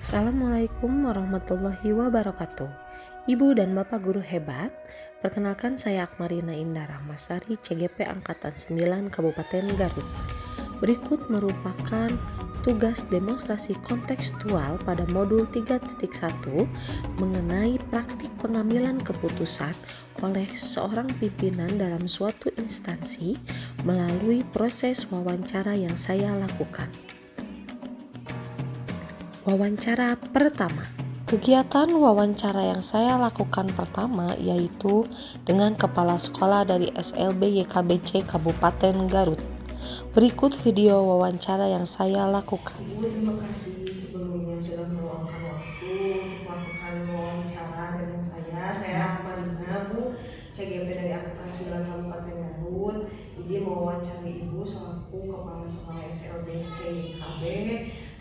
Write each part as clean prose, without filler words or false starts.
Assalamualaikum warahmatullahi wabarakatuh. Ibu dan Bapak guru hebat, perkenalkan saya Akmarina Indah Rahmasari, CGP Angkatan 9 Kabupaten Garut. Berikut merupakan tugas demonstrasi kontekstual pada modul 3.1 mengenai praktik pengambilan keputusan oleh seorang pimpinan dalam suatu instansi melalui proses wawancara yang saya lakukan. Wawancara pertama. Kegiatan wawancara yang saya lakukan pertama yaitu dengan kepala sekolah dari SLB YKBC Kabupaten Garut. Berikut video wawancara yang saya lakukan. Ibu, terima kasih sebelumnya sudah meluangkan waktu untuk melakukan wawancara dengan saya. Saya Akmarina, Bu, CGP dari Angkatan 9 Kabupaten Garut. Ini mewawancari Ibu selaku Kepala Sekolah SLBC YKB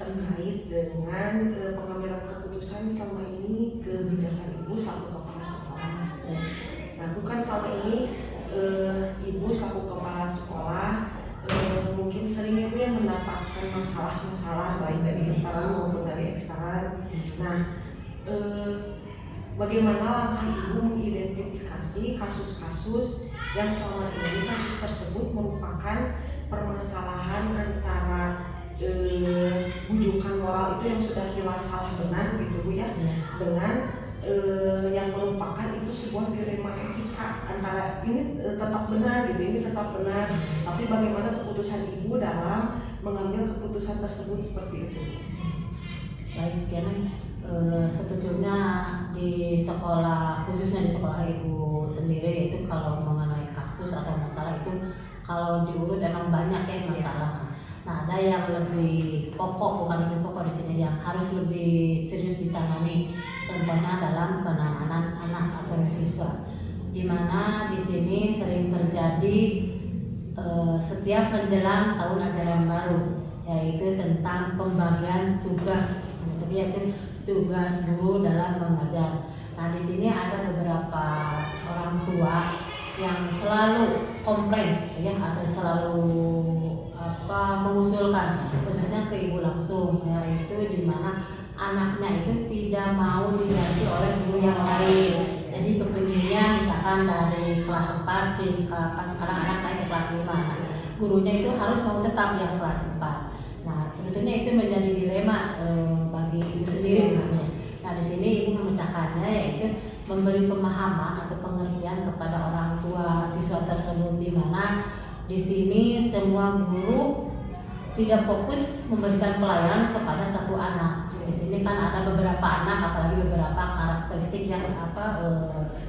terkait dengan pengambilan keputusan selama ini kebijakan Ibu selaku Kepala Sekolah. Nah, bukan selama ini Ibu selaku Kepala Sekolah mungkin sering Ibu yang mendapatkan masalah-masalah baik dari internal maupun dari eksternal. Nah, bagaimana langkah Ibu mengidentifikasi kasus-kasus yang selama ini kasus tersebut merupakan permasalahan antara bujukan moral itu yang sudah jelas salah benar gitu Bu ya, dengan yang merupakan itu sebuah dilema etika antara ini tetap benar gitu, ini tetap benar, tapi bagaimana keputusan Ibu dalam mengambil keputusan tersebut seperti itu. Baik, karena sebetulnya di sekolah, khususnya di sekolah Ibu sendiri, itu kalau mengenai kasus atau masalah itu kalau diurut emang banyak ya masalah. Nah, ada yang lebih pokok, bukan lebih pokok di sini, yang harus lebih serius ditangani. Contohnya dalam penanganan anak atau siswa, di mana di sini sering terjadi setiap menjelang tahun ajaran baru, yaitu tentang pembagian tugas, yaitu tugas guru dalam mengajar. Nah, di sini ada beberapa orang tua yang selalu komplain, ya, atau selalu mengusulkan, khususnya ke Ibu langsung, yaitu di mana anaknya itu tidak mau diganti oleh guru yang lain. Jadi kepinginnya misalkan dari kelas 4 kan sekarang anak naik ke kelas 5, nah, gurunya itu harus mau tetap yang kelas 4. Nah, sebetulnya itu menjadi dilema bagi Ibu sendiri misalnya. Nah, di sini Ibu memecahkannya, yaitu memberi pemahaman atau pengertian kepada orang tua siswa tersebut, di mana di sini semua guru tidak fokus memberikan pelayanan kepada satu anak. Di sini kan ada beberapa anak, apalagi beberapa karakteristik yang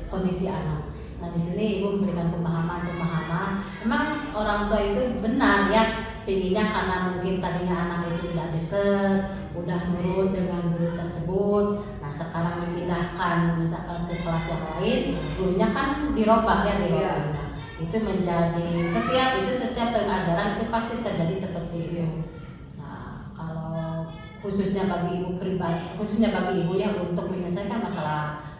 kondisi anak. Nah, di sini Ibu memberikan pemahaman. Memang orang tua itu benar ya, pinginnya karena mungkin tadinya anak itu tidak deket, udah nurut dengan guru tersebut. Nah, sekarang dipindahkan misalkan ke kelas yang lain, gurunya kan dirubah. Nah, itu menjadi setiap tahun ajaran itu pasti terjadi seperti itu. Nah, kalau khususnya bagi Ibu yang untuk menyelesaikan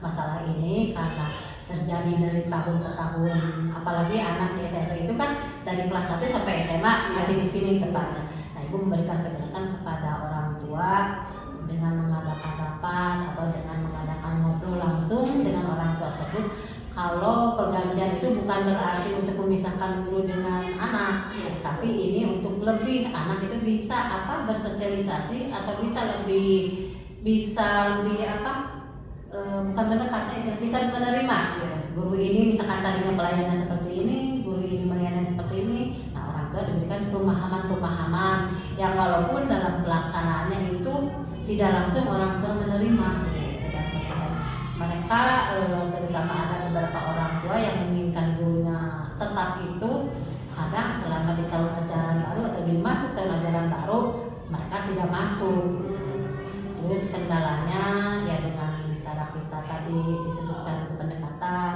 masalah ini, karena terjadi dari tahun ke tahun, apalagi anak di SMP itu kan dari kelas 1 sampai SMA masih di sini tempatnya. Nah, Ibu memberikan penjelasan kepada orang tua dengan mengadakan rapat atau dengan mengadakan ngobrol langsung dengan orang tua tersebut, kalau pergantian itu bukan berarti untuk memisahkan guru dengan anak, tapi ini untuk lebih anak itu bisa bersosialisasi atau bisa lebih bukan mendekat, bisa menerima guru ini misalkan tadinya pelayanannya seperti ini, guru ini pelayanannya seperti ini. Nah, orang tua diberikan pemahaman yang walaupun dalam pelaksanaannya itu tidak langsung orang tua menerima. Mereka terutama ada beberapa orang tua yang menginginkan gurunya tetap itu, kadang selama di tahun ajaran baru atau dimasuk tahun ajaran baru mereka tidak masuk. Terus kendalanya ya dengan cara kita tadi disebutkan pendekatan,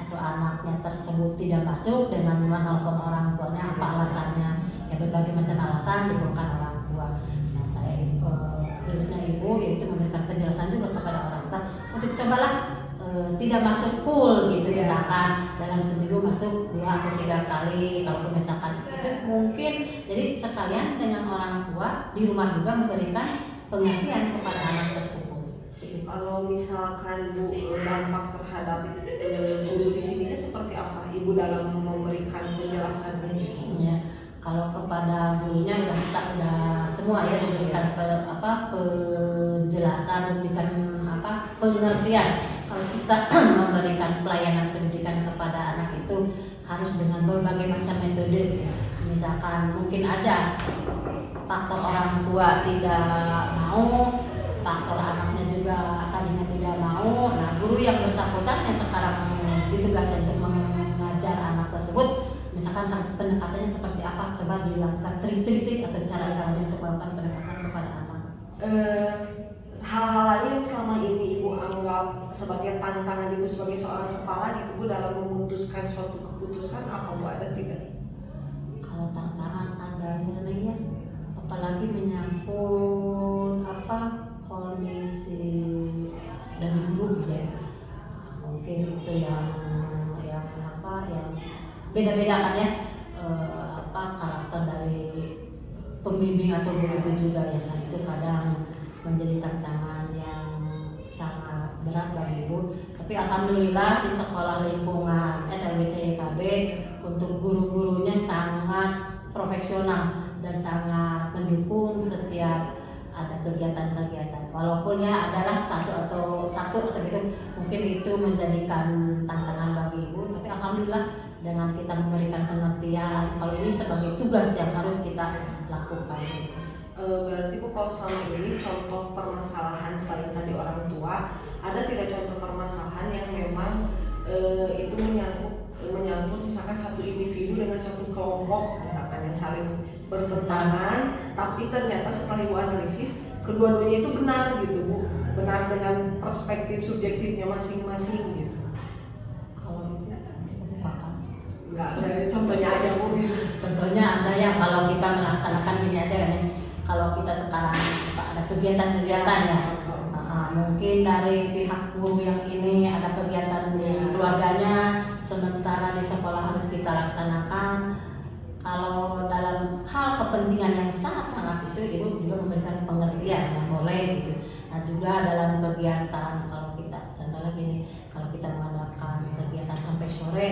atau anaknya tersebut tidak masuk dengan menelpon orang tuanya, apa alasannya, ya berbagai macam alasan diberikan orang tua. Nah, saya khususnya Ibu yaitu memberikan penjelasan juga kepada orang tua untuk cobalah tidak masuk full gitu, misalkan dalam seminggu masuk 2 atau 3 kali, kalau misalkan itu mungkin. Jadi sekalian dengan orang tua di rumah juga memberikan pengertian kepada anak tersebut. penjelasan, memberikan pengertian. Kalau kita memberikan pelayanan pendidikan kepada anak itu harus dengan berbagai macam metode. Misalkan mungkin aja faktor orang tua tidak mau, faktor anaknya juga tadinya tidak mau. Nah, guru yang bersangkutan yang sekarang ditugaskan untuk mengajar anak tersebut, misalkan harus pendekatannya seperti apa, coba dilakukan trik-trik atau cara-caranya untuk melakukan pendekatan kepada anak. Hal-hal lain yang selama ini Ibu anggap sebagai tantangan Ibu sebagai seorang kepala gitu Bu dalam memutuskan suatu keputusan, apa Bu, ada tidak? Kalau tantangan ada ya, apalagi menyangkut kondisi dari guru ya, mungkin itu yang beda-beda kan ya, karakter dari pembimbing atau guru itu juga ya. Nah, itu kadang menjadi tantangan yang sangat berat bagi Ibu. Tapi alhamdulillah di sekolah lingkungan SLBC YKB untuk guru-gurunya sangat profesional dan sangat mendukung setiap ada kegiatan-kegiatan. Walaupun ya adalah satu atau gitu, mungkin itu menjadikan tantangan bagi Ibu. Tapi alhamdulillah dengan kita memberikan pengertian kalau ini sebagai tugas yang harus kita lakukan. Berarti Bu, kalau selama ini contoh permasalahan selain tadi orang tua, ada tidak contoh permasalahan yang memang itu menyangkut misalkan satu individu dengan satu kelompok misalkan yang saling bertentangan, tapi ternyata setelah Ibu analisis kedua-duanya itu benar gitu Bu, benar dengan perspektif subjektifnya masing-masing gitu. Kalau itu Enggak, contohnya aja Bu. Contohnya ada yang kalau kita melaksanakan gini aja kan ya. Kalau kita sekarang ada kegiatan-kegiatan ya, mungkin dari pihak guru yang ini ada kegiatan di keluarganya, sementara di sekolah harus kita laksanakan. Kalau dalam hal kepentingan yang sangat-sangat itu, Ibu juga memberikan pengertian yang boleh gitu. Nah juga dalam kegiatan kalau kita contoh lagi nih, kalau kita mengadakan kegiatan sampai sore,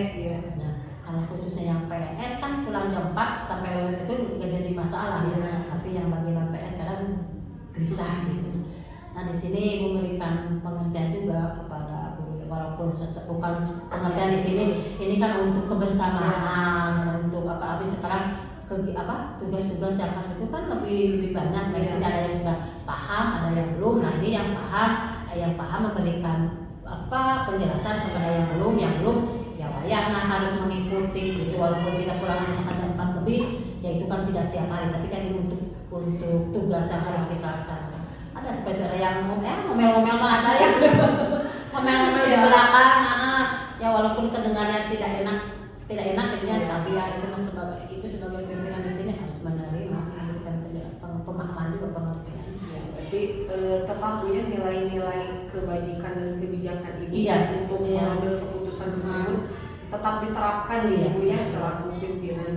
nah kalau khususnya yang PNS kan pulang jam 4 sampai itu nggak jadi masalah ya. Tapi yang bagian PNS kadang gelisah gitu. Nah di sini Ibu memberikan pengertian juga kepada guru, walaupun bukan pengertian di sini, ini kan untuk kebersamaan, untuk habis sekarang tugas-tugas yang kan itu kan lebih banyak. Di sini ada yang juga paham, ada yang belum. Nah ini yang paham memberikan penjelasan kepada yang belum ya harus mengikuti gitu, walaupun kita pulang misalkan jam 4 lebih ya itu kan tidak tiap hari, tapi kan ini untuk tugas yang harus kita laksanakan. Ada seperti ada yang ngomel-ngomel mah ada ya ngomel-ngomel di belakang, ya walaupun kedengarannya tidak enak ya, tapi ya itu sebagai pimpinan di sini harus menerima, memberikan pemahaman juga, pengertian. Ya, berarti tetap punya nilai-nilai kebajikan dan kebijakan Ibu untuk mengambil keputusan tersebut tetap diterapkan Ibu ya selaku pimpinan.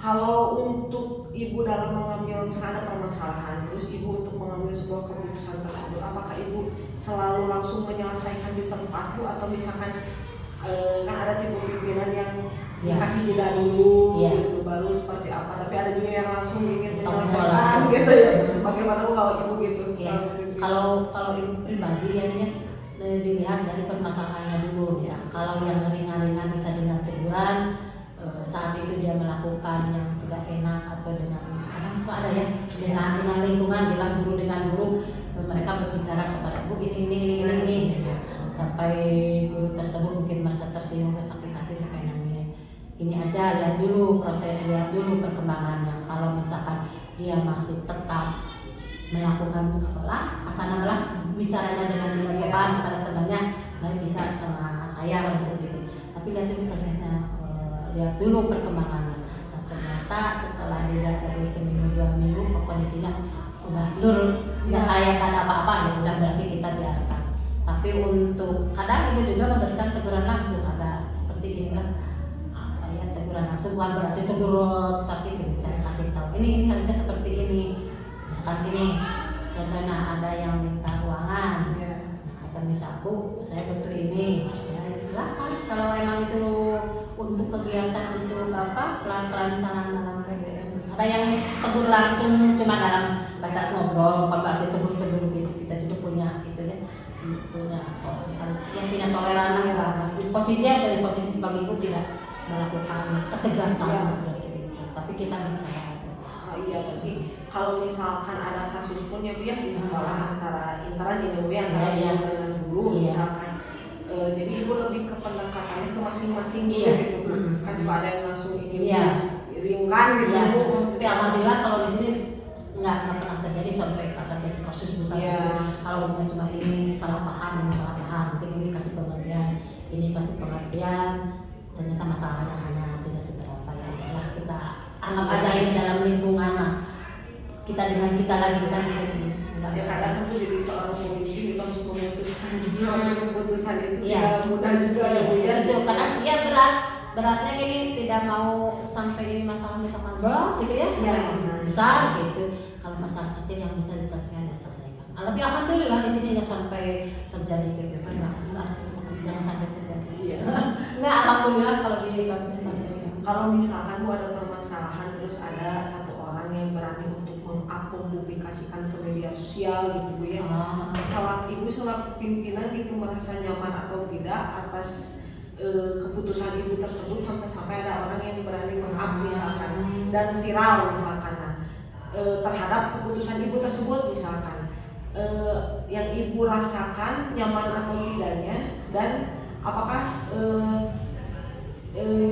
Kalau untuk Ibu dalam mengambil misalnya permasalahan, terus Ibu untuk mengambil sebuah keputusan tersebut, apakah Ibu selalu langsung menyelesaikan di tempat Bu, atau misalkan kan ada tipe pimpinan yang kasih jeda dulu, gitu, baru seperti apa, tapi ada juga yang langsung ingin menyelesaikan gitu ya. Bagaimana Bu kalau Ibu gitu? Kalau Ibu pribadi ya dilihat dari permasalahannya dulu ya. Kalau yang ringan-ringan bisa dengan teguran, saat itu dia melakukan yang tidak enak atau dengan kadang suka ada ya dengan lingkungan, bilang guru dengan guru, mereka berbicara kepada Bu ini ya. Sampai guru tersebut mungkin merasa tersinggung, sakit hati sampai nangis. Ini aja lihat dulu perkembangannya. Kalau misalkan dia masih tetap melakukan asana bicaranya dengan tidak sopan kepada temannya, baik bisa sama saya untuk itu. Tapi lihat dulu prosesnya, lihat dulu perkembangannya. Nah, ternyata setelah dilihat dari seminggu 2 minggu kondisinya udah nggak kayak apa-apa, ya udah berarti kita biarkan. Tapi untuk kadang Ibu juga memberikan teguran langsung, ada seperti ini kan, teguran langsung bukan berarti tegur sakit gitu, saya kasih tahu ini harusnya seperti ini. Misalkan ini contohnya ada yang minta ruangan, atau misal Bu saya butuh ini, ya silakan. Kalau memang itu untuk kegiatan untuk pelan-pelan dalam PBM, ada yang tegur langsung cuma dalam batas ngobrol, bukan berarti tegur-tegur gitu. Kita juga punya gitu ya, yang punya toleran lah ya. Posisinya dari posisi sebagai ibu tidak melakukan ketegasan seperti itu, tapi kita bicara aja. Oh iya, berarti kalau misalkan ada kasus pun ya Bu ya di sekolah antara intern ini Bu ya, antara ibu dengan guru misalkan, jadi ibu lebih ke pendekatannya ke masing-masing gitu Bu. Kan suka ada yang langsung ingin ringkan gitu Bu. Tapi alhamdulillah kalau di sini nggak pernah terjadi sampai terjadi kasus besar. Kalau dengan cuma ini salah paham, mungkin ini kasih pengertian, ternyata masalahnya hanya tidak seberapa ya. Udahlah kita anggap aja ini dalam lingkungan lah. Kita dengan kita lagi kan gitu. Ya kadang aku jadi seorang pemimpin kita harus memutuskan suatu keputusan itu tidak mudah juga ya Bu ya. Itu karena ya beratnya gini, tidak mau sampai ini masalah misalkan berat gitu ya, besar gitu. Kalau masalah kecil yang bisa diselesaikan ya selesaikan. Tapi alhamdulillah di sini nggak sampai terjadi gitu kan, jangan sampai terjadi. Nggak, alhamdulillah kalau di kami sampai. Kalau misalkan Bu ada permasalahan terus ada satu orang yang berani untuk mempublikasikan ke media sosial gitu Bu ya, ibu selaku pimpinan itu merasa nyaman atau tidak atas keputusan ibu tersebut sampai ada orang yang berani misalkan dan viral misalkan terhadap keputusan ibu tersebut misalkan, yang ibu rasakan nyaman atau tidaknya, dan apakah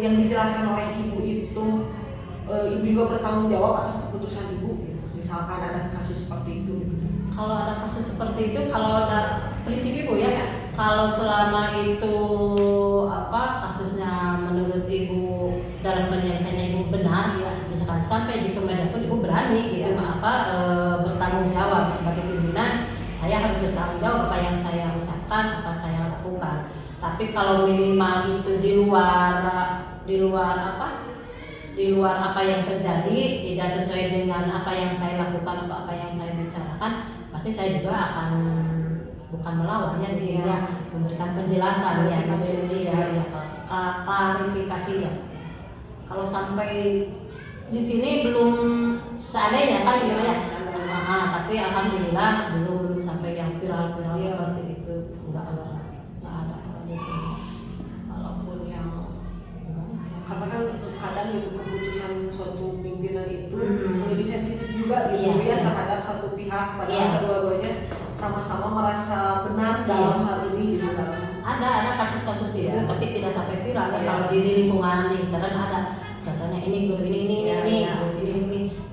yang dijelaskan oleh ibu itu ibu juga bertanggung jawab atas keputusan ibu gitu. Misalkan ada kasus seperti itu gitu. Kalau ada kasus seperti itu, kalau ada prinsip ibu ya, kalau selama itu kasusnya menurut ibu dalam penyelesaiannya ibu benar ya, misalkan sampai di Kemendak pun ibu berani gitu bertanggung jawab sebagai pimpinan, saya harus bertanggung jawab apa yang saya ucapkan, apa saya lakukan. Tapi kalau minimal itu di luar apa yang terjadi, tidak sesuai dengan apa yang saya lakukan, apa yang saya bicarakan, pasti saya juga akan bukan melawan ya di sini ya, memberikan penjelasan ya, klarifikasi ya. Kalau sampai di sini belum seandainya kan gitu ya, tapi alhamdulillah belum sampai yang viral seperti itu, enggak ada di sini. Walaupun yang karena kan kadang itu keputusan suatu pimpinan itu menjadi sensitif juga gitu ya terhadap satu pihak, padahal kedua-duanya sama-sama merasa benar dalam hal ini gitu kan. Ada kasus-kasus gitu, tapi tidak sampai viral. Kalau di lingkungan intern ada, contohnya ini guru ini.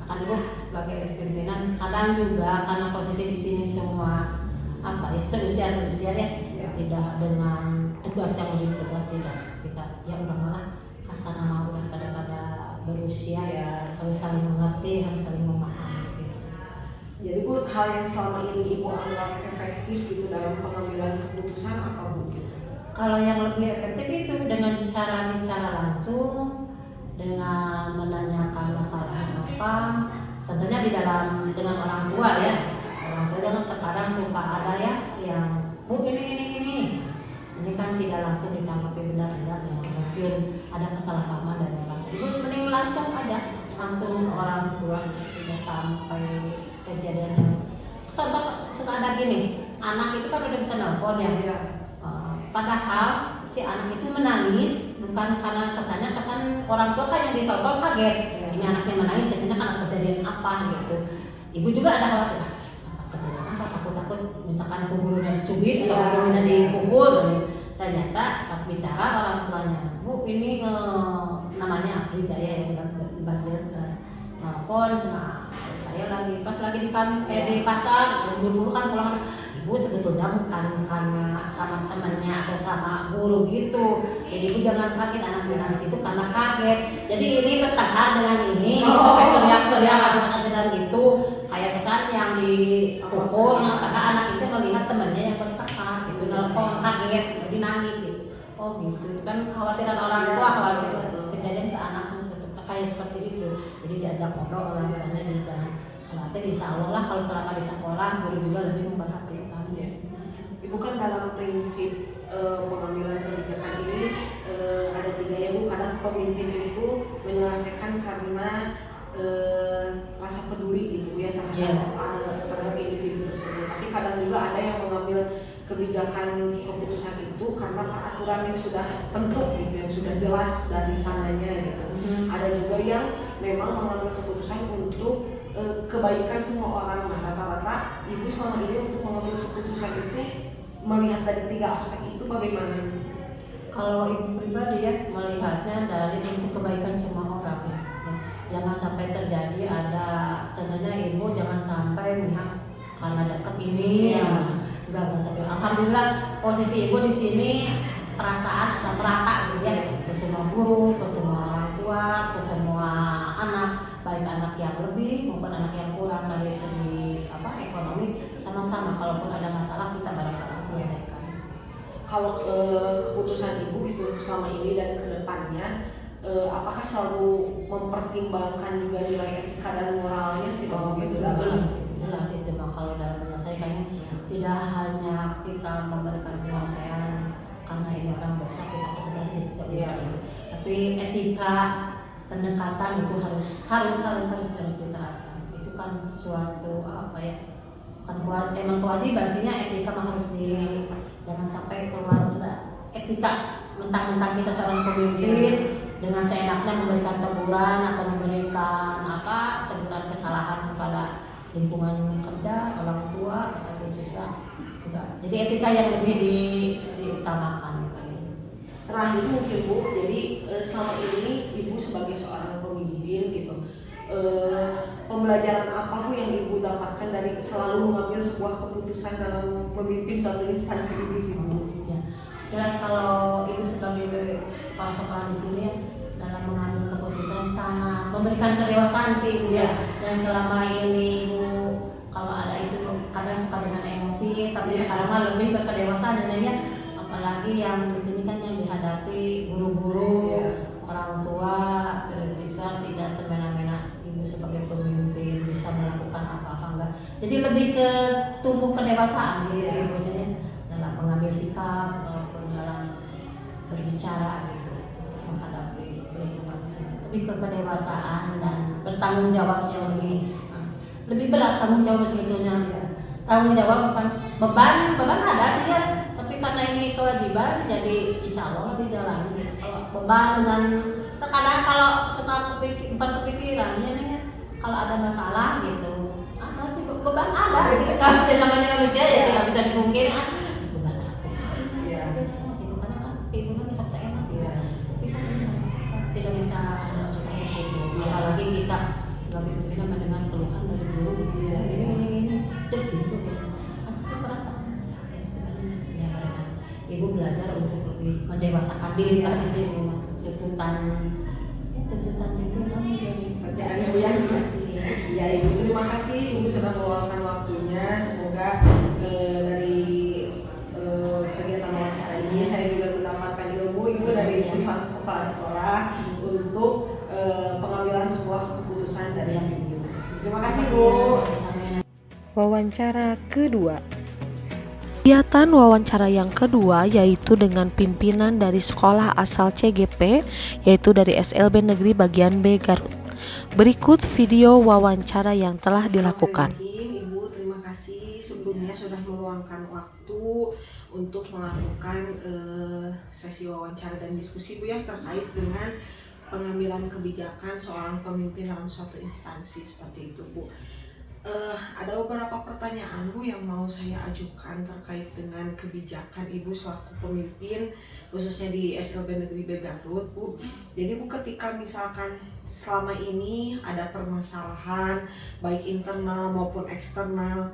Akan ibu sebagai pimpinan kadang juga karena posisi di sini semua seusia ya, tidak dengan tugas yang lebih tegas, tidak, kita ya udah asal nama udah pada berusia ya, harus saling mengerti, harus saling memahami gitu. Jadi Bu, hal yang selama ini ibu anggap efektif gitu dalam pengambilan keputusan apa Bu? Kalau yang lebih efektif itu dengan bicara langsung, dengan menanyakan masalah apa, contohnya dengan orang tua ya. Orang tua jangan terkadang suka ada ya yang Bu ini kan tidak langsung ditanggapi benar enggak ya, mungkin ada kesalahpahaman dari orang tua. Ibu mending langsung orang tua, tidak sampai kejadian yang contoh ada gini, anak itu kan udah bisa nelpon ya. Padahal si anak itu menangis bukan karena kesan orang tua kan yang ditelepon kaget. Ini anaknya menangis kesannya karena kejadian apa gitu. Ibu juga ada khawatir, kejadian apa, takut misalkan gurunya dicubit atau gurunya dipukul. Ternyata pas bicara orang tuanya, Bu ini namanya Rijaya yang banjir keras telepon cuma saya pas lagi di pasar buru-buru kan pulang. Ibu sebetulnya bukan karena sama temannya atau sama guru gitu, jadi ibu jangan kaget, anak menangis itu karena kaget. Jadi ini bertengkar dengan ini sampai teriak-teriak aja gitu, kayak pesan yang dipukul. Karena anak itu melihat temannya yang bertengkar gitu, nelpon kaget jadi nangis gitu. Oh gitu, kan kekhawatiran orang tua, khawatir kejadian ke anaknya kayak seperti itu. Jadi diajak ngobrol orang tuanya, jangan khawatir, insya Allah lah kalau selama di sekolah guru juga lebih memperhatikan. Ibu kan dalam prinsip pengambilan kebijakan ini ada 3 ya Bu. Kadang pemimpin itu menyelesaikan karena rasa peduli gitu ya terhadap individu tersebut. Tapi kadang juga ada yang mengambil kebijakan keputusan itu karena peraturan yang sudah tentu gitu, yang sudah jelas dari sananya gitu. Ada juga yang memang mengambil keputusan untuk kebaikan semua orang. Nah, rata-rata ibu selama ini untuk mengambil keputusan itu melihat dari 3 aspek itu bagaimana? Kalau ibu pribadi ya melihatnya dari untuk kebaikan semua orang ya. Jangan sampai terjadi ada contohnya ibu jangan sampai melihat karena dekat ini enggak sampai. Alhamdulillah posisi ibu di sini perasaan asal merata gitu ya ke semua guru, ke semua orang tua, ke semua anak, baik anak yang lebih maupun anak yang kurang dari segi ekonomi sama-sama. Kalaupun ada masalah kita bareng-bareng selesaikan. Kalau keputusan ibu gitu selama ini dan kedepannya, apakah selalu mempertimbangkan juga nilai etika dan moralnya tidak begitu? Jelas itu bang. Kalau dalam menyelesaikannya tidak hanya kita memberikan penyelesaian karena ini orang dosa kita tegas tidak begitu, tapi etika pendekatan itu harus diterapkan. Itu kan suatu kan emang kewajiban sihnya etika mah harus jangan sampai keluar etika mentang-mentang kita seorang pemimpin dengan seenaknya memberikan teguran atau memberikan teguran kesalahan kepada lingkungan kerja, orang tua atau siswa. Jadi etika yang lebih diutamakan. Terakhir mungkin Bu, jadi selama ini ibu sebagai seorang pemimpin gitu, pembelajaran apa Bu yang ibu dapatkan dari selalu mengambil sebuah keputusan dalam memimpin suatu instansi ini Bu? Ya, jelas kalau ibu sebagai kepala sekolah di sini dalam mengambil keputusan sangat memberikan kedewasaan ke ibu ya. Dan selama ini ibu kalau ada itu kadang suka dengan emosi, tapi sekarang mah lebih ke kedewasaan dan ya. Apalagi yang di sini kan yang dihadapi guru-guru, orang tua, terus siswa tidak semena-mena ibu sebagai pemimpin bisa melakukan apa-apa enggak. Jadi lebih ke tumbuh kedewasaan gitu ibunya dalam mengambil sikap ataupun dalam berbicara gitu menghadapi lingkungan. Lebih ke kedewasaan dan bertanggung jawab yang lebih berat tanggung jawab sebetulnya. Tanggung jawab bukan beban ada sih ya. Tapi karena ini kewajiban, jadi insya Allah dijalani gitu. Kalau beban dengan terkadang kalau suka bukan kepikiran, ya kalau ada masalah gitu, ada sih beban ada gitu kan. Namanya manusia ya tidak bisa dipungkiri. Beban aku. Gitu karena kan ibu kan bisa enak. Tapi kan ini harus tidak bisa seperti itu. Apalagi kita sebagai pimpinan mendengar keluhan dari guru ini gitu. Aku sih merasa ibu belajar untuk lebih mendewasakan diri lah di sini tuntutan itu menjadi kerjaan ibu ya ibu. Terima kasih ibu sudah meluangkan waktunya. Semoga dari kegiatan wawancara ini saya juga mendapatkan ilmu ibu dari pusat kepala sekolah untuk pengambilan sebuah keputusan dari ibu. Terima kasih Bu. Wawancara kedua. Kegiatan wawancara yang kedua yaitu dengan pimpinan dari sekolah asal CGP, yaitu dari SLB Negeri Bagian B Garut. Berikut video wawancara yang telah dilakukan. Ibu, terima kasih sebelumnya sudah meluangkan waktu untuk melakukan sesi wawancara dan diskusi Bu ya terkait dengan pengambilan kebijakan seorang pemimpin dalam suatu instansi seperti itu Bu. Ada beberapa pertanyaan Bu yang mau saya ajukan terkait dengan kebijakan Ibu selaku pemimpin khususnya di SLB Negeri B Garut Bu. Jadi Bu, ketika misalkan selama ini ada permasalahan baik internal maupun eksternal,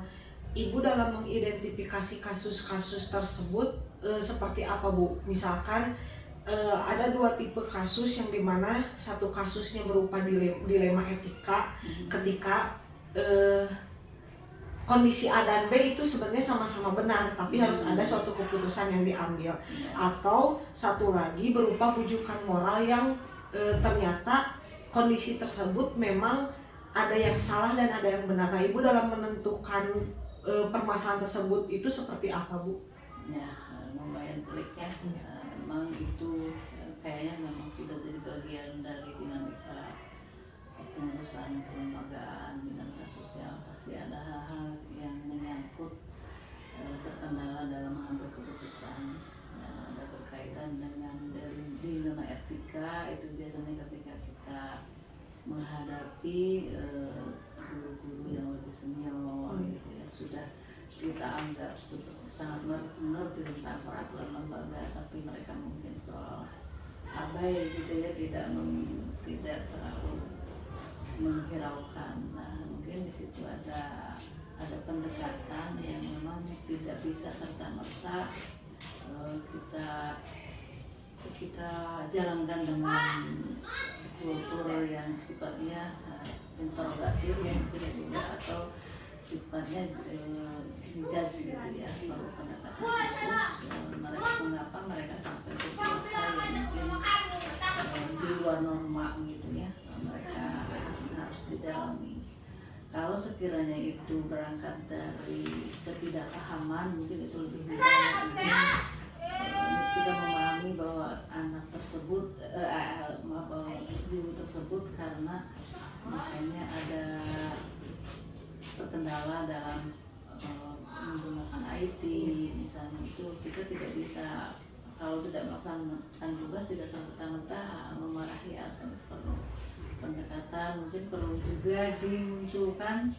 Ibu dalam mengidentifikasi kasus-kasus tersebut seperti apa Bu? Misalkan ada 2 tipe kasus yang dimana satu kasusnya berupa dilema etika ketika kondisi A dan B itu sebenarnya sama-sama benar, tapi harus ada suatu keputusan yang diambil. Atau satu lagi berupa bujukan moral yang ternyata kondisi tersebut memang ada yang salah dan ada yang benar. Nah, Ibu dalam menentukan permasalahan tersebut itu seperti apa Bu? Ya, lumayan pelik ya. Memang itu kayaknya memang sudah jadi bagian dari dinamika pengurusan kelembagaan bidang sosial pasti ada hal-hal yang menyangkut terkendala dalam mengambil keputusan yang ada berkaitan dengan dari dilema etika. Itu biasanya ketika kita menghadapi guru-guru yang lebih senior gitu ya, sudah kita anggap sangat mengerti tentang peraturan lembaga, tapi mereka mungkin seolah abai gitu ya, tidak terlalu menghiraukan. Nah, mungkin di situ ada pendekatan yang memang tidak bisa serta-merta kita jalankan dengan kultur yang sifatnya interrogatif yang tidak juga, atau sifatnya judge gitu ya. Kalau pendekatan khusus mengapa mereka sampai berbuat hal yang mungkin di luar norma gitu ya, mereka harus didalami. Kalau sekiranya itu berangkat dari ketidakpahaman, mungkin itu lebih mudah. Kita memahami bahwa anak tersebut, guru tersebut karena misalnya ada terkendala dalam menggunakan IT misalnya, itu kita tidak bisa, kalau tidak melaksanakan tugas tidak serta-merta memarahi, atau perlu pendekatan. Mungkin perlu juga dimunculkan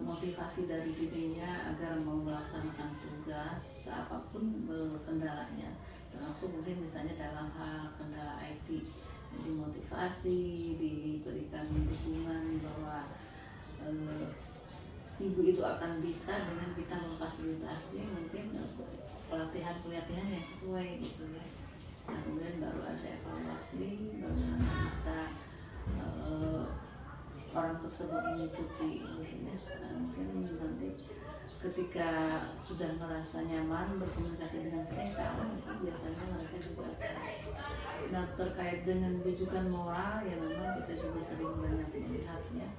motivasi dari dirinya agar mau melaksanakan tugas apapun kendalanya, termasuk mungkin misalnya dalam hal kendala IT. Jadi motivasi, diberikan dukungan bahwa ibu itu akan bisa dengan kita memfasilitasi mungkin pelatihan yang sesuai gitu ya. Nah, kemudian baru ada evaluasi, bagaimana bisa orang tersebut mengikuti gitu ya. Nah, mungkin nanti ketika sudah merasa nyaman berkomunikasi dengan kita, insya Allah itu biasanya mereka juga. Nah, terkait dengan rujukan moral ya, memang kita juga sering banyak melihatnya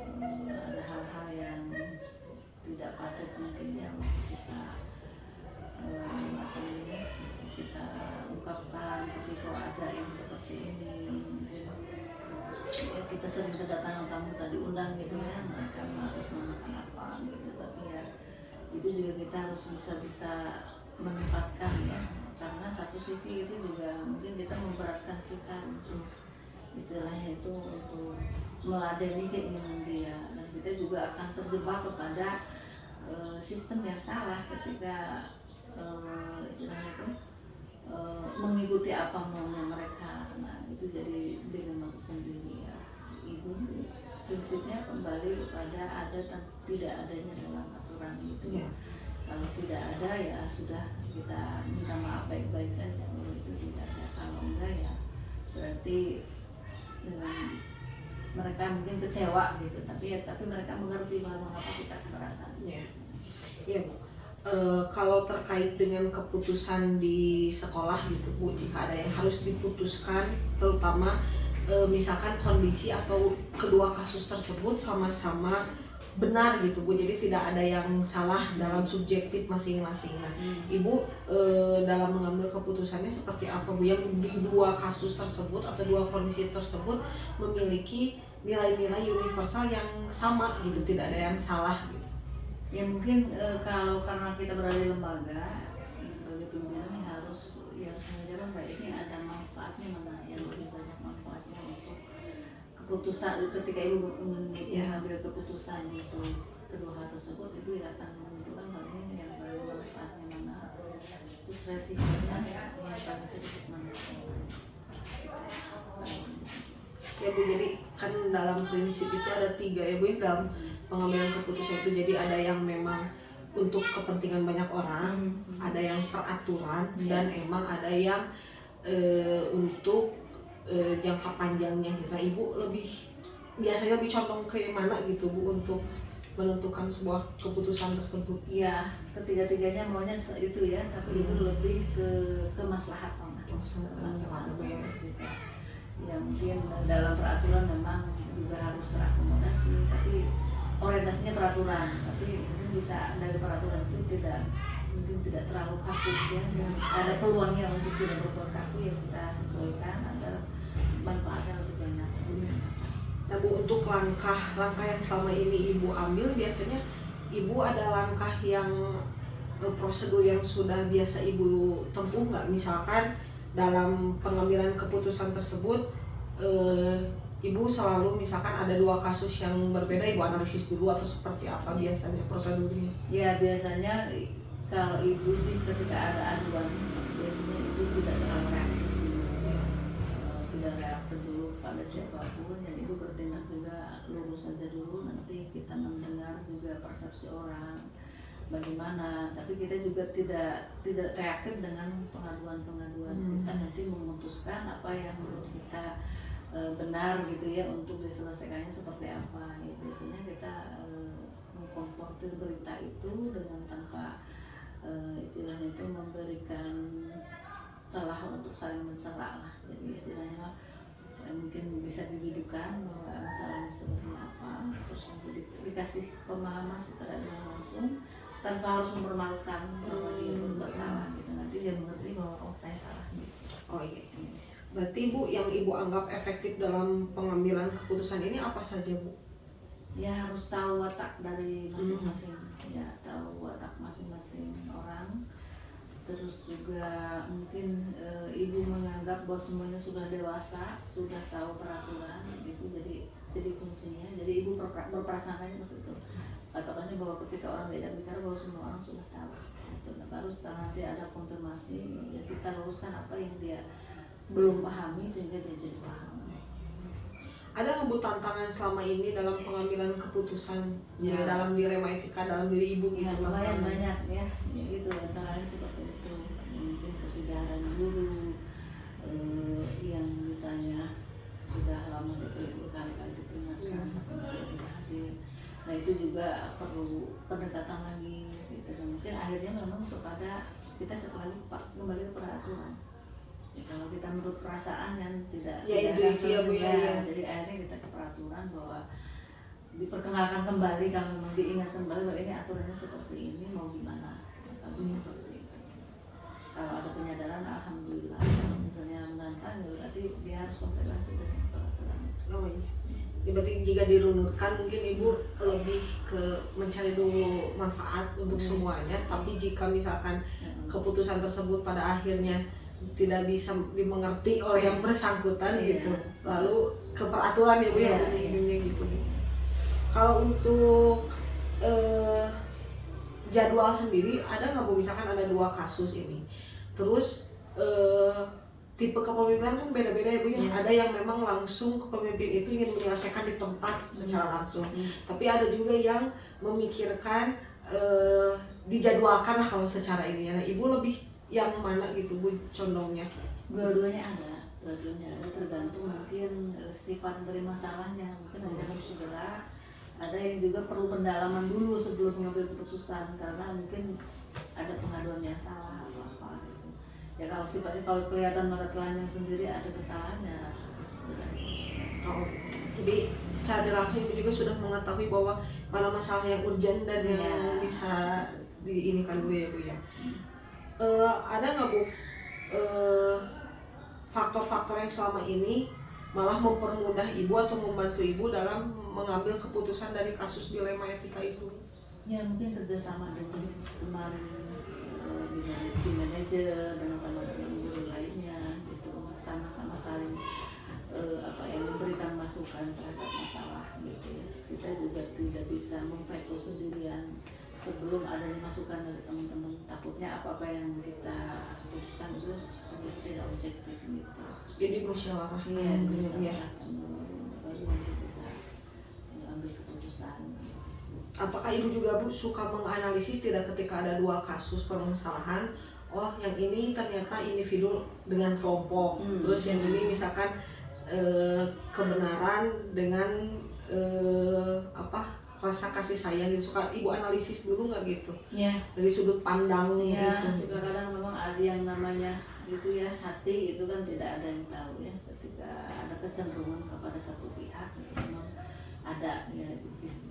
ada hal-hal yang tidak patut mungkin yang kita ungkapkan, tapi kok ada yang seperti ini, mungkin ya, kita sering kedatangan tamu tadi undang gitu ya, mereka harus makan apa gitu, tapi ya itu juga kita harus bisa menempatkan ya, karena satu sisi itu juga mungkin kita memberatkan kita untuk istilahnya itu untuk meladeni keinginan dia, dan kita juga akan terjebak kepada sistem yang salah ketika istilahnya itu mengikuti apa maunya mereka. Nah, itu jadi dilema sendiri ya. Ibu sih prinsipnya kembali kepada ada tidak adanya dalam aturan itu. Kalau tidak ada ya sudah, kita minta maaf baik-baik saja kalau itu tidak ada. Kalau enggak ya berarti dengan mereka mungkin kecewa gitu, tapi mereka mengerti bahwa mengapa kita keberatan. Iya Bu. Kalau terkait dengan keputusan di sekolah gitu Bu, jika ada yang harus diputuskan, terutama misalkan kondisi atau kedua kasus tersebut sama-sama benar gitu Bu, jadi tidak ada yang salah dalam subjektif masing-masing. Nah, Ibu dalam mengambil keputusannya seperti apa Bu, yang di dua kasus tersebut atau dua kondisi tersebut memiliki nilai-nilai universal yang sama gitu, tidak ada yang salah gitu? Ya mungkin kalau karena kita berada di lembaga sebagai pimpinan harus mengajarkan baiknya ada manfaatnya mana yang lebih banyak manfaatnya untuk keputusan ketika ibu mengambil keputusan untuk kedua hal tersebut, itu akan menentukan bagian yang paling manfaatnya mana, terus resikonya yang paling sedikit mana. Ya Bu, jadi kan dalam prinsip itu ada 3 ya Bu, dalam pengambilan keputusan itu. Jadi ada yang memang untuk kepentingan banyak orang, ada yang peraturan, dan emang ada yang untuk jangka panjangnya. Nah, Ibu biasanya lebih condong ke mana gitu Bu untuk menentukan sebuah keputusan tersebut? Iya, ketiga-tiganya maunya itu ya, tapi itu lebih ke kemaslahatan. Ya mungkin dalam peraturan memang juga harus terakomodasi, tapi orientasinya peraturan, tapi mungkin bisa dari peraturan itu tidak terlalu kaku ya, ada peluangnya untuk tidak berbuat kaku, ya kita sesuaikan agar manfaatnya lebih banyak. Nah Bu, untuk langkah yang selama ini Ibu ambil, biasanya Ibu ada langkah yang prosedur yang sudah biasa Ibu tempuh nggak? Misalkan dalam pengambilan keputusan tersebut Ibu selalu misalkan ada 2 kasus yang berbeda, Ibu analisis dulu atau seperti apa biasanya prosedurnya? Ya biasanya kalau ibu sih ketika ada aduan biasanya ibu tidak terlalu reaktif dulu, tidak reaktif dulu pada siapapun, dan ibu bertindak juga lurus saja dulu. Nanti kita mendengar juga persepsi orang bagaimana, tapi kita juga tidak reaktif dengan pengaduan-pengaduan. Kita nanti memutuskan apa yang menurut kita benar gitu ya untuk diselesaikannya seperti apa. Ya, biasanya kita mengkomportir berita itu dengan tanpa istilahnya itu memberikan celah untuk saling mencela lah. Jadi istilahnya mungkin bisa didudukan bahwa masalahnya seperti apa, terus jadi dikasih pemahaman secara langsung tanpa harus mempermalukan bahwa dia berbuat salah gitu. Nanti dia mengerti bahwa oh saya salah gitu. Oh iya. Berarti Bu, yang Ibu anggap efektif dalam pengambilan keputusan ini apa saja Bu? Ya harus tahu watak dari masing-masing, ya tahu watak masing-masing orang. Terus juga mungkin ibu menganggap bahwa semuanya sudah dewasa, sudah tahu peraturan gitu, jadi kuncinya. Jadi ibu berprasangkanya ke situ. Patokannya bahwa ketika orang diajak bicara bahwa semua orang sudah tahu. Gitu. Baru setelah nanti ada konfirmasi, ya kita luruskan apa yang dia belum pahami sehingga dia jadi paham. Ada nggak Bu tantangan selama ini dalam pengambilan keputusan Ya. dalam dilema etika dalam diri Ibu Ya gitu? lumayan banyak ya gitu, antara lain seperti itu. Mungkin ketidaran guru yang misalnya sudah lama berkali-kali diperingatkan tapi masih tidak hadir. Nah itu juga perlu pendekatan lagi gitu. Dan mungkin akhirnya memang kepada kita setelah lupa kembali ke peraturan. Ya, kalau kita menurut perasaan kan tidak Ya, intuisi ya Bu ya. jadi akhirnya kita ke peraturan bahwa diperkenalkan kembali, kalau memang diingat kembali bahwa ini aturannya seperti ini, mau gimana kalau seperti itu. Kalau ada penyadaran alhamdulillah, kalau misalnya menantang ya berarti dia harus konsekuensi dengan peraturan itu. Oh iya. Ya, berarti jika dirunutkan mungkin Ibu lebih ke mencari dulu manfaat untuk semuanya, tapi jika misalkan keputusan tersebut pada akhirnya tidak bisa dimengerti oleh yang bersangkutan gitu, lalu ke peraturan ya Bu ya, ujungnya gitu. Kalau untuk jadwal sendiri ada nggak Bu, misalkan ada 2 kasus ini, terus tipe kepemimpinan kan beda-beda ya Bu ya. Ada yang memang langsung kepemimpin itu ingin menyelesaikan di tempat secara langsung, tapi ada juga yang memikirkan dijadwalkan lah kalau secara ini. Nah Ibu lebih yang mana gitu Bu condongnya? Dua-duanya ada, tergantung mungkin sifat dari masalahnya. Mungkin ada yang harus segera, ada yang juga perlu pendalaman dulu sebelum mengambil keputusan karena mungkin ada pengaduan yang salah atau apa gitu. Ya kalau sifatnya, kalau kelihatan pada telanjang sendiri ada kesalahannya, harus segera diputuskan. Oh, jadi secara langsung Ibu juga sudah mengetahui bahwa kalau masalah yang urgent dan yang bisa diinikan dulu ya Bu ya. Ada nggak Bu faktor-faktor yang selama ini malah mempermudah Ibu atau membantu Ibu dalam mengambil keputusan dari kasus dilema etika itu? Ya mungkin kerjasama dengan kemarin dengan tim manajer dengan teman-teman guru lainnya gitu, untuk sama-sama saling memberikan masukan terhadap masalah gitu ya. Kita juga tidak bisa memveto sendirian sebelum adanya masukan dari teman-teman, takutnya apa-apa yang kita putuskan itu tidak objektif gitu. Jadi musyawarah. Iya, musyawarahkan baru nanti kita ambil keputusan. Apakah Ibu juga Bu suka menganalisis tidak ketika ada 2 kasus permasalahan, oh yang ini ternyata individu dengan kelompok, terus yang ini misalkan kebenaran dengan rasa kasih sayang gitu, suka Ibu analisis dulu nggak gitu? Ya. Dari sudut pandang Ya, gitu. kadang memang ada yang namanya gitu ya, hati itu kan tidak ada yang tahu ya. Ketika ada kecenderungan kepada satu pihak itu memang ada ya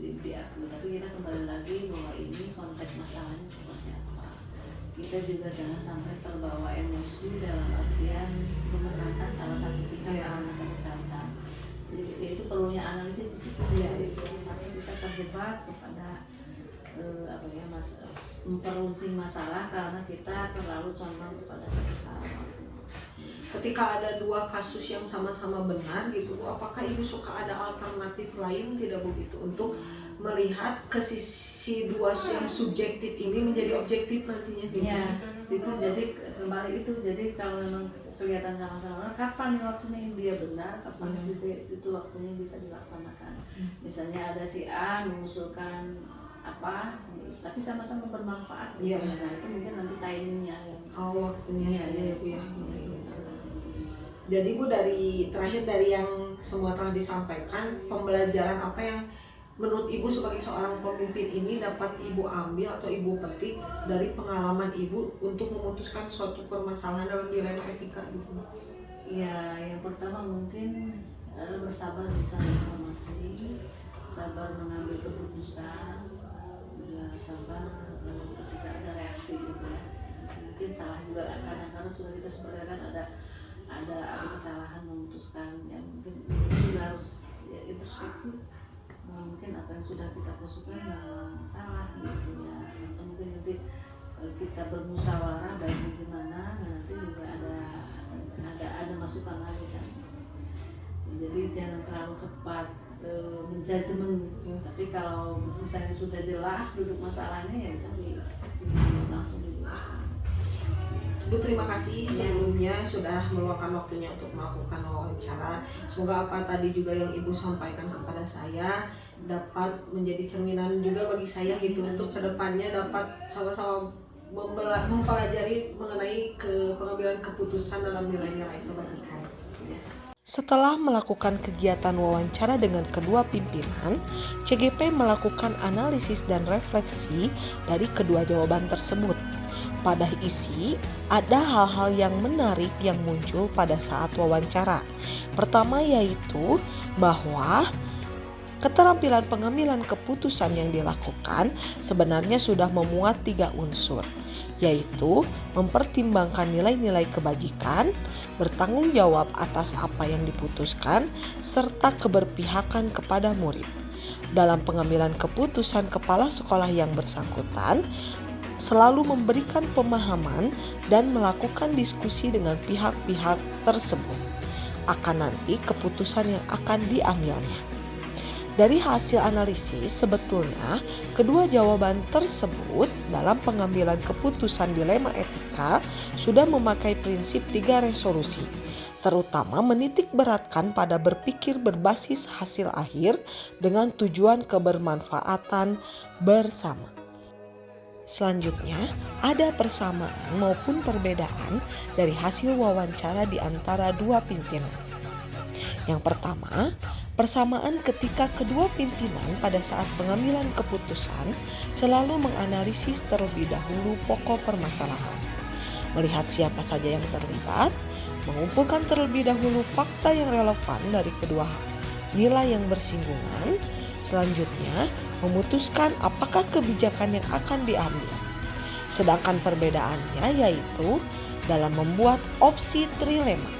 diakui. Tapi kita kembali lagi bahwa ini konteks masalahnya seperti apa. Kita juga jangan sampai terbawa emosi dalam artian memenangkan salah satu pihak karena kedekatan. Jadi itu perlu perlunya analisis di situ ya, itu sampai kita terjebak kepada memperuncing masalah karena kita terlalu condong kepada satu hal. Ketika ada dua kasus yang sama-sama benar gitu Bu, apakah Ibu suka ada alternatif lain tidak begitu untuk melihat ke sisi dua yang subjektif ini menjadi objektif nantinya gitu? Ya, itu jadi kembali itu, jadi kalau memang kelihatan sama-sama kapan waktunya ini dia benar, kapan itu waktunya bisa dilaksanakan. Misalnya ada si A mengusulkan apa, tapi sama-sama bermanfaat. Iya. Nah itu mungkin nanti timingnya yang waktunya ya, Bu ya. Jadi Bu, terakhir dari yang semua telah disampaikan, pembelajaran apa yang menurut Ibu sebagai seorang pemimpin ini dapat Ibu ambil atau Ibu petik dari pengalaman Ibu untuk memutuskan suatu permasalahan dalam dilema etika gitu? Ya, yang pertama mungkin adalah bersabar mencari informasi, sabar mengambil keputusan, ya sabar ketika ada reaksi gitu ya. Mungkin salah juga kadang-kadang sudah kita sebenarnya ada kesalahan memutuskan, ya mungkin kita harus ya, introspeksi. Mungkin apa yang sudah kita lakukan memang salah gitu ya, atau mungkin nanti kita bermusyawarah baik gimana, nanti juga ada masukan lagi kan. Jadi jangan terlalu cepat menjudgment, tapi kalau misalnya sudah jelas duduk masalahnya ya kita langsung diluruskan. Bu, terima kasih sebelumnya sudah meluangkan waktunya untuk melakukan wawancara. Semoga apa tadi juga yang Ibu sampaikan kepada saya dapat menjadi cerminan juga bagi saya gitu, untuk kedepannya dapat sama-sama mempelajari mengenai pengambilan keputusan dalam nilai-nilai kebajikan. Setelah melakukan kegiatan wawancara dengan kedua pimpinan, CGP melakukan analisis dan refleksi dari kedua jawaban tersebut. Pada isi, ada hal-hal yang menarik yang muncul pada saat wawancara. Pertama yaitu bahwa keterampilan pengambilan keputusan yang dilakukan sebenarnya sudah memuat 3 unsur, yaitu mempertimbangkan nilai-nilai kebajikan, bertanggung jawab atas apa yang diputuskan, serta keberpihakan kepada murid. Dalam pengambilan keputusan, kepala sekolah yang bersangkutan selalu memberikan pemahaman dan melakukan diskusi dengan pihak-pihak tersebut akan nanti keputusan yang akan diambilnya. Dari hasil analisis, sebetulnya kedua jawaban tersebut dalam pengambilan keputusan dilema etika sudah memakai prinsip 3 resolusi, terutama menitik beratkan pada berpikir berbasis hasil akhir dengan tujuan kebermanfaatan bersama. Selanjutnya, ada persamaan maupun perbedaan dari hasil wawancara di antara dua pimpinan. Yang pertama, persamaan ketika kedua pimpinan pada saat pengambilan keputusan selalu menganalisis terlebih dahulu pokok permasalahan, melihat siapa saja yang terlibat, mengumpulkan terlebih dahulu fakta yang relevan dari kedua nilai yang bersinggungan, selanjutnya memutuskan apakah kebijakan yang akan diambil. Sedangkan perbedaannya yaitu dalam membuat opsi trilema.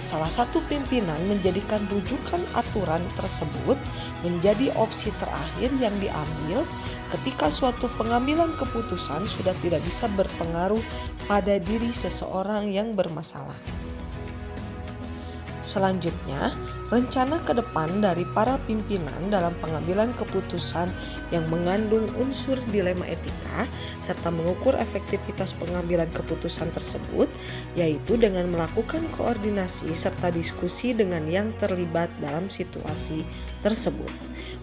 Salah satu pimpinan menjadikan rujukan aturan tersebut menjadi opsi terakhir yang diambil ketika suatu pengambilan keputusan sudah tidak bisa berpengaruh pada diri seseorang yang bermasalah. Selanjutnya, rencana ke depan dari para pimpinan dalam pengambilan keputusan yang mengandung unsur dilema etika serta mengukur efektivitas pengambilan keputusan tersebut, yaitu dengan melakukan koordinasi serta diskusi dengan yang terlibat dalam situasi tersebut,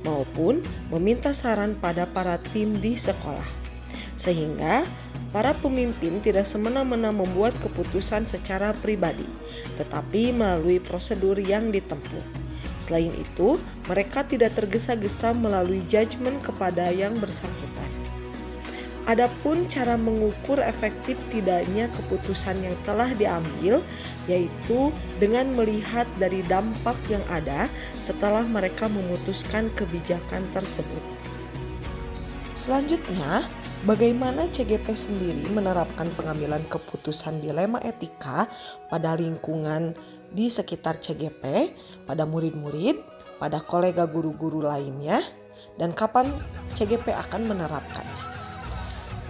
maupun meminta saran pada para tim di sekolah. Sehingga para pemimpin tidak semena-mena membuat keputusan secara pribadi, tetapi melalui prosedur yang ditempuh. Selain itu, mereka tidak tergesa-gesa melalui judgement kepada yang bersangkutan. Adapun cara mengukur efektif tidaknya keputusan yang telah diambil, yaitu dengan melihat dari dampak yang ada setelah mereka memutuskan kebijakan tersebut. Selanjutnya, bagaimana CGP sendiri menerapkan pengambilan keputusan dilema etika pada lingkungan di sekitar CGP, pada murid-murid, pada kolega guru-guru lainnya, dan kapan CGP akan menerapkannya.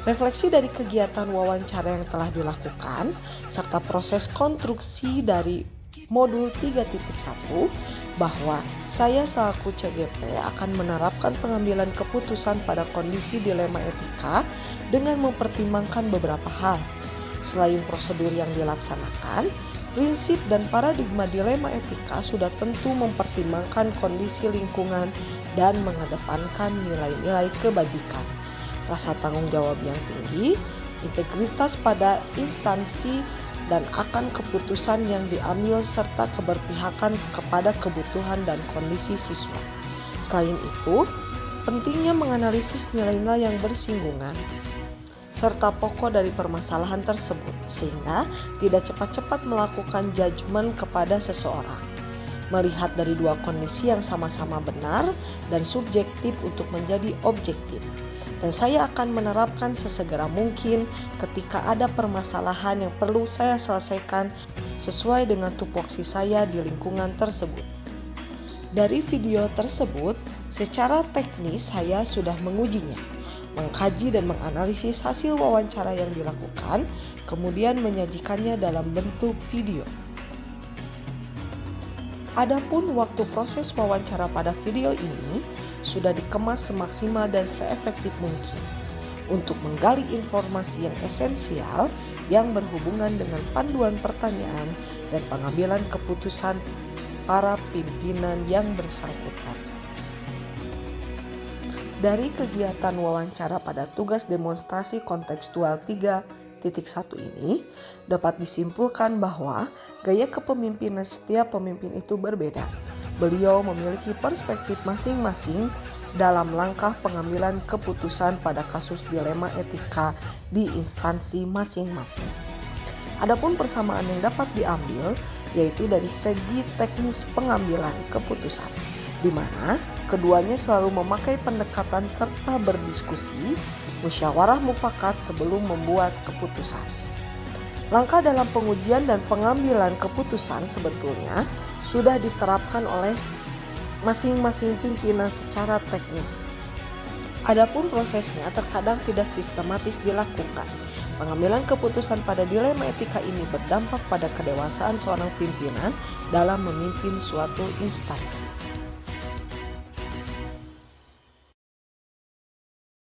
Refleksi dari kegiatan wawancara yang telah dilakukan, serta proses konstruksi dari modul 3.1, bahwa saya selaku CGP akan menerapkan pengambilan keputusan pada kondisi dilema etika dengan mempertimbangkan beberapa hal. Selain prosedur yang dilaksanakan, prinsip dan paradigma dilema etika sudah tentu mempertimbangkan kondisi lingkungan dan mengedepankan nilai-nilai kebajikan, rasa tanggung jawab yang tinggi, integritas pada instansi dan akan keputusan yang diambil serta keberpihakan kepada kebutuhan dan kondisi siswa. Selain itu, pentingnya menganalisis nilai-nilai yang bersinggungan serta pokok dari permasalahan tersebut sehingga tidak cepat-cepat melakukan judgement kepada seseorang. Melihat dari dua kondisi yang sama-sama benar dan subjektif untuk menjadi objektif. Dan saya akan menerapkan sesegera mungkin ketika ada permasalahan yang perlu saya selesaikan sesuai dengan tupoksi saya di lingkungan tersebut. Dari video tersebut, secara teknis saya sudah mengujinya, mengkaji dan menganalisis hasil wawancara yang dilakukan, kemudian menyajikannya dalam bentuk video. Adapun waktu proses wawancara pada video ini sudah dikemas semaksimal dan seefektif mungkin untuk menggali informasi yang esensial yang berhubungan dengan panduan pertanyaan dan pengambilan keputusan para pimpinan yang bersangkutan. Dari kegiatan wawancara pada tugas demonstrasi kontekstual 3.1 ini dapat disimpulkan bahwa gaya kepemimpinan setiap pemimpin itu berbeda. Beliau memiliki perspektif masing-masing dalam langkah pengambilan keputusan pada kasus dilema etika di instansi masing-masing. Adapun persamaan yang dapat diambil yaitu dari segi teknis pengambilan keputusan, di mana keduanya selalu memakai pendekatan serta berdiskusi, musyawarah mufakat sebelum membuat keputusan. Langkah dalam pengujian dan pengambilan keputusan sebetulnya sudah diterapkan oleh masing-masing pimpinan secara teknis. Adapun prosesnya terkadang tidak sistematis dilakukan. Pengambilan keputusan pada dilema etika ini berdampak pada kedewasaan seorang pimpinan dalam memimpin suatu instansi.